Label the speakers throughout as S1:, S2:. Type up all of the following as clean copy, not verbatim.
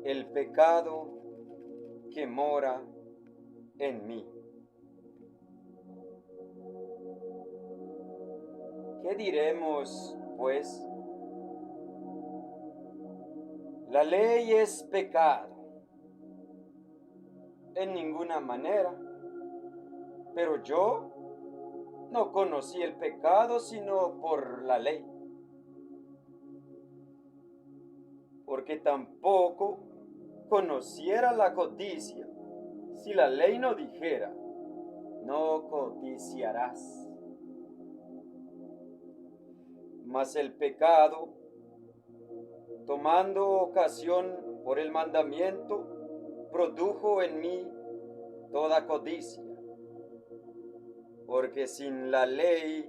S1: el pecado que mora en mí. ¿Qué diremos, pues? La ley es pecado. En ninguna manera. Pero yo no conocí el pecado sino por la ley. Porque tampoco conociera la codicia si la ley no dijera: no codiciarás. Mas el pecado, tomando ocasión por el mandamiento, produjo en mí toda codicia. Porque sin la ley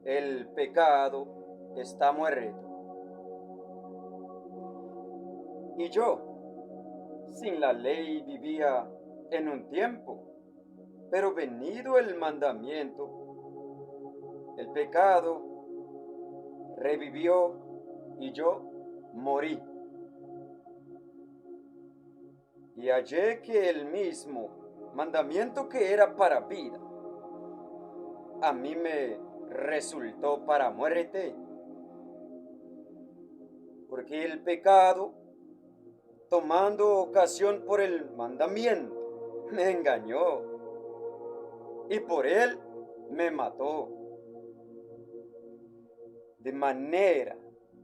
S1: el pecado está muerto. Y yo, sin la ley vivía en un tiempo, pero venido el mandamiento, el pecado revivió y yo morí. Y hallé que el mismo mandamiento que era para vida, a mí me resultó para muerte. Porque el pecado, tomando ocasión por el mandamiento, me engañó y por él me mató. De manera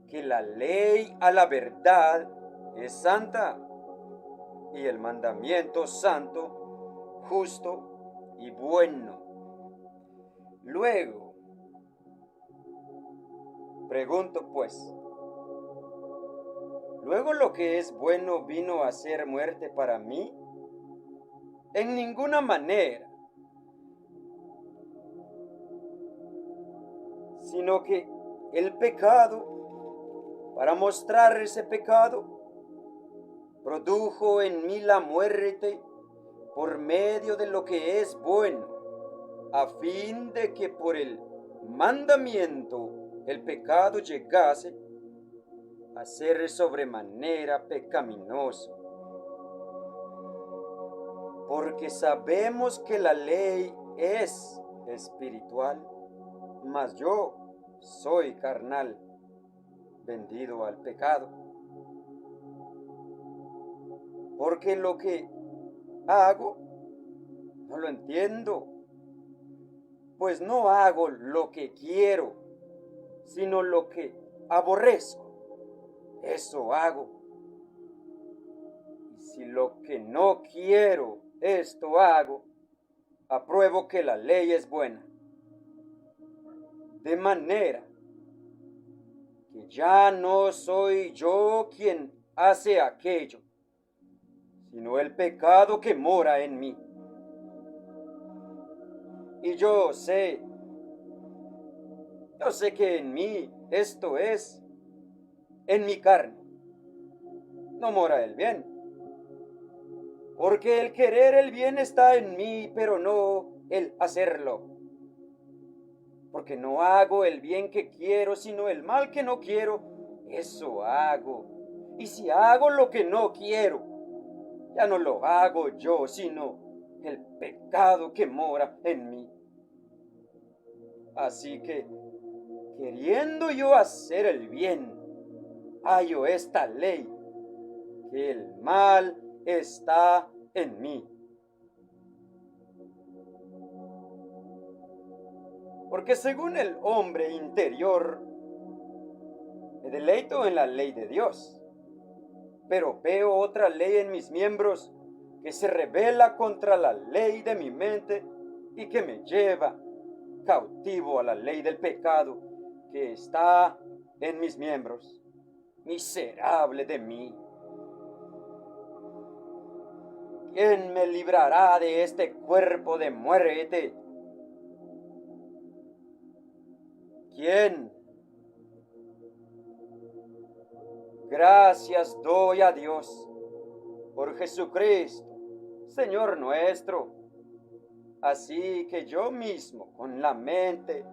S1: que la ley a la verdad es santa y el mandamiento santo, justo y bueno. Luego, pregunto pues, ¿luego lo que es bueno vino a ser muerte para mí? En ninguna manera, sino que el pecado, para mostrar ese pecado, produjo en mí la muerte por medio de lo que es bueno, a fin de que por el mandamiento el pecado llegase a ser sobremanera pecaminoso. Porque sabemos que la ley es espiritual, mas yo soy carnal, vendido al pecado. Porque lo que hago no lo entiendo, pues no hago lo que quiero, sino lo que aborrezco. Eso hago. Y si lo que no quiero, esto hago, apruebo que la ley es buena. De manera que ya no soy yo quien hace aquello, sino el pecado que mora en mí. Y yo sé que en mí, esto es, en mi carne, no mora el bien. Porque el querer el bien está en mí, pero no el hacerlo. Porque no hago el bien que quiero, sino el mal que no quiero, eso hago. Y si hago lo que no quiero, ya no lo hago yo, sino el pecado que mora en mí. Así que, queriendo yo hacer el bien, hallo esta ley, que el mal está en mí. Porque según el hombre interior, me deleito en la ley de Dios, pero veo otra ley en mis miembros que se rebela contra la ley de mi mente y que me lleva cautivo a la ley del pecado que está en mis miembros. Miserable de mí. ¿Quién me librará de este cuerpo de muerte? ¿Quién? Gracias doy a Dios por Jesucristo, Señor nuestro. Así que yo mismo con la mente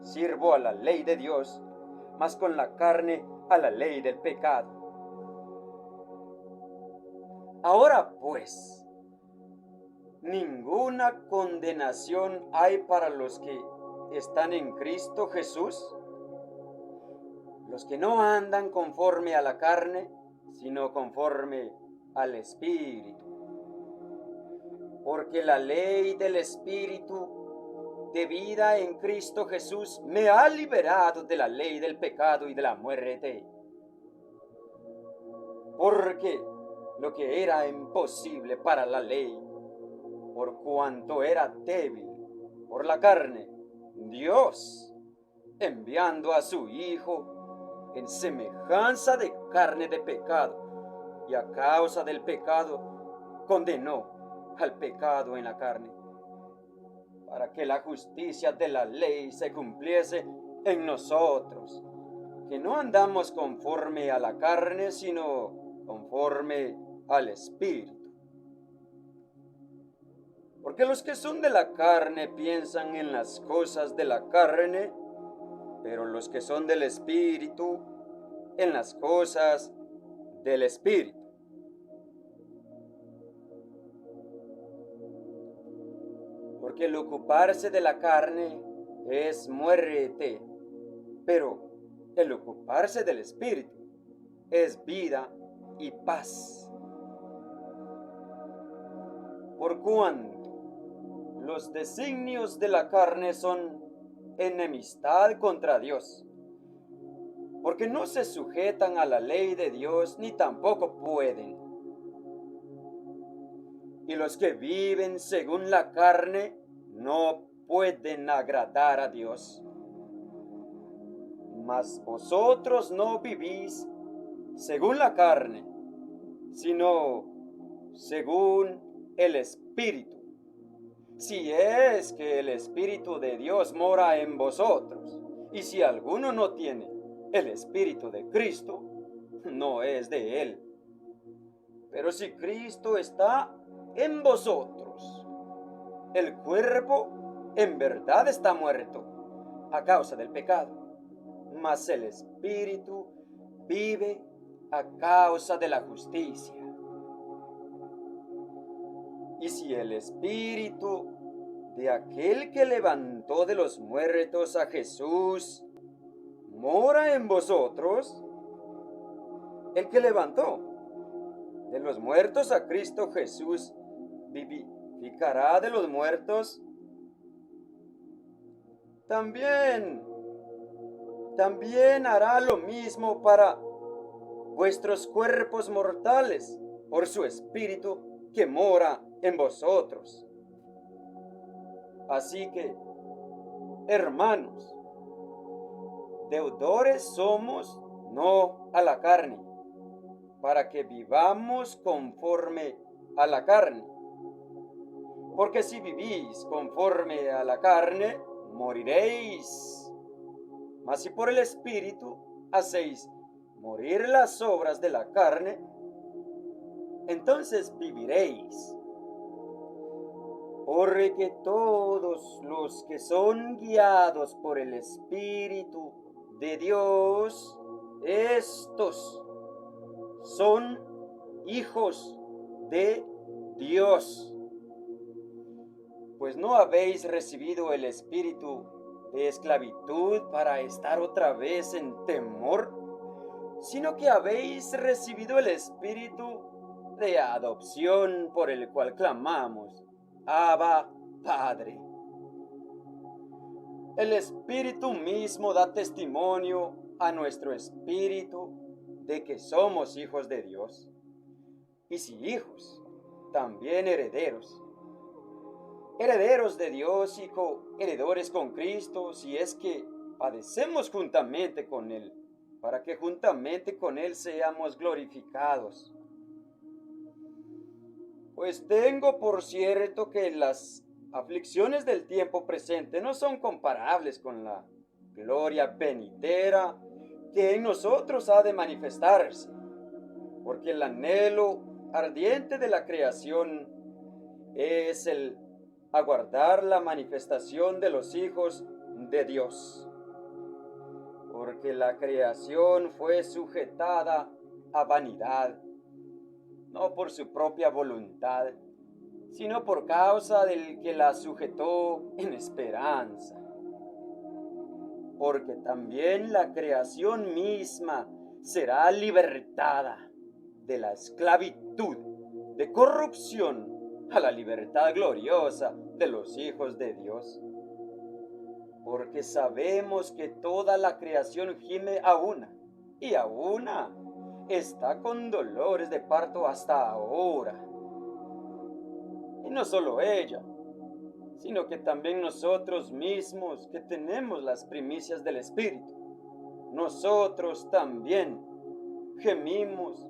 S1: sirvo a la ley de Dios, mas con la carne a la ley del pecado. Ahora pues, ninguna condenación hay para los que están en Cristo Jesús, los que no andan conforme a la carne, sino conforme al Espíritu. Porque la ley del Espíritu de vida en Cristo Jesús me ha liberado de la ley del pecado y de la muerte. Porque lo que era imposible para la ley, por cuanto era débil por la carne, Dios, enviando a su Hijo en semejanza de carne de pecado, y a causa del pecado, condenó al pecado en la carne, para que la justicia de la ley se cumpliese en nosotros, que no andamos conforme a la carne, sino conforme al Espíritu. Porque los que son de la carne piensan en las cosas de la carne, pero los que son del Espíritu, en las cosas del Espíritu. Porque el ocuparse de la carne es muerte, pero el ocuparse del Espíritu es vida y paz. Por cuanto los designios de la carne son enemistad contra Dios, porque no se sujetan a la ley de Dios ni tampoco pueden. Y los que viven según la carne no pueden agradar a Dios. Mas vosotros no vivís según la carne, sino según el Espíritu. Si es que el Espíritu de Dios mora en vosotros, y si alguno no tiene el Espíritu de Cristo, no es de él. Pero si Cristo está en vosotros, el cuerpo en verdad está muerto a causa del pecado, mas el Espíritu vive a causa de la justicia. Y si el Espíritu de aquel que levantó de los muertos a Jesús mora en vosotros, el que levantó de los muertos a Cristo Jesús vivificará de los muertos también hará lo mismo para vuestros cuerpos mortales por su Espíritu que mora en vosotros. Así que, hermanos, deudores somos no a la carne, para que vivamos conforme a la carne. Porque si vivís conforme a la carne, moriréis. Mas si por el Espíritu hacéis morir las obras de la carne, entonces viviréis. Porque todos los que son guiados por el Espíritu de Dios, estos son hijos de Dios. Pues no habéis recibido el espíritu de esclavitud para estar otra vez en temor, sino que habéis recibido el espíritu de adopción por el cual clamamos, Abba, Padre. El Espíritu mismo da testimonio a nuestro espíritu de que somos hijos de Dios. Y si hijos, también herederos. Herederos de Dios y coheredores con Cristo, si es que padecemos juntamente con Él, para que juntamente con Él seamos glorificados. Pues tengo por cierto que las aflicciones del tiempo presente no son comparables con la gloria venidera que en nosotros ha de manifestarse, porque el anhelo ardiente de la creación es el aguardar la manifestación de los hijos de Dios, porque la creación fue sujetada a vanidad, no por su propia voluntad, sino por causa del que la sujetó en esperanza. Porque también la creación misma será libertada de la esclavitud de corrupción a la libertad gloriosa de los hijos de Dios. Porque sabemos que toda la creación gime a una, y a una está con dolores de parto hasta ahora. Y no solo ella, sino que también nosotros mismos que tenemos las primicias del Espíritu. Nosotros también gemimos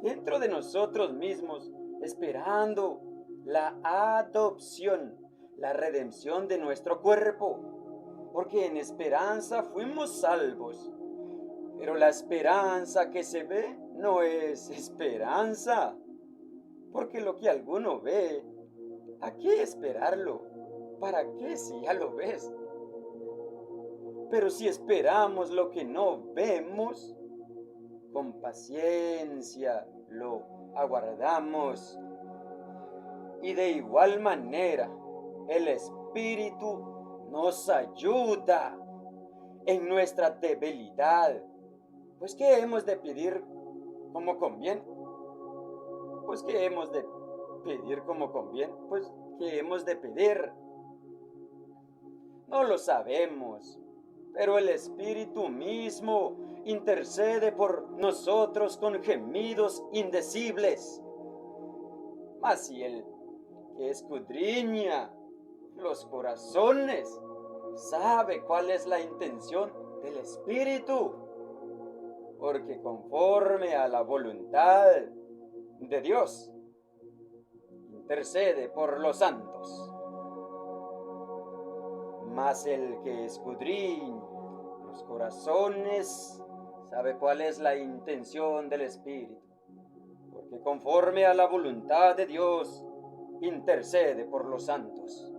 S1: dentro de nosotros mismos, esperando la adopción, la redención de nuestro cuerpo, porque en esperanza fuimos salvos. Pero la esperanza que se ve no es esperanza, porque lo que alguno ve, ¿a qué esperarlo? ¿Para qué si ya lo ves? Pero si esperamos lo que no vemos, con paciencia lo aguardamos. Y de igual manera, el Espíritu nos ayuda en nuestra debilidad. Pues ¿qué hemos de pedir como conviene? Pues ¿qué hemos de pedir como conviene? Pues ¿qué hemos de pedir? No lo sabemos, pero el Espíritu mismo intercede por nosotros con gemidos indecibles. Mas si el que escudriña los corazones sabe cuál es la intención del Espíritu, porque conforme a la voluntad de Dios, intercede por los santos. Mas el que escudriña los corazones sabe cuál es la intención del Espíritu, porque conforme a la voluntad de Dios, intercede por los santos.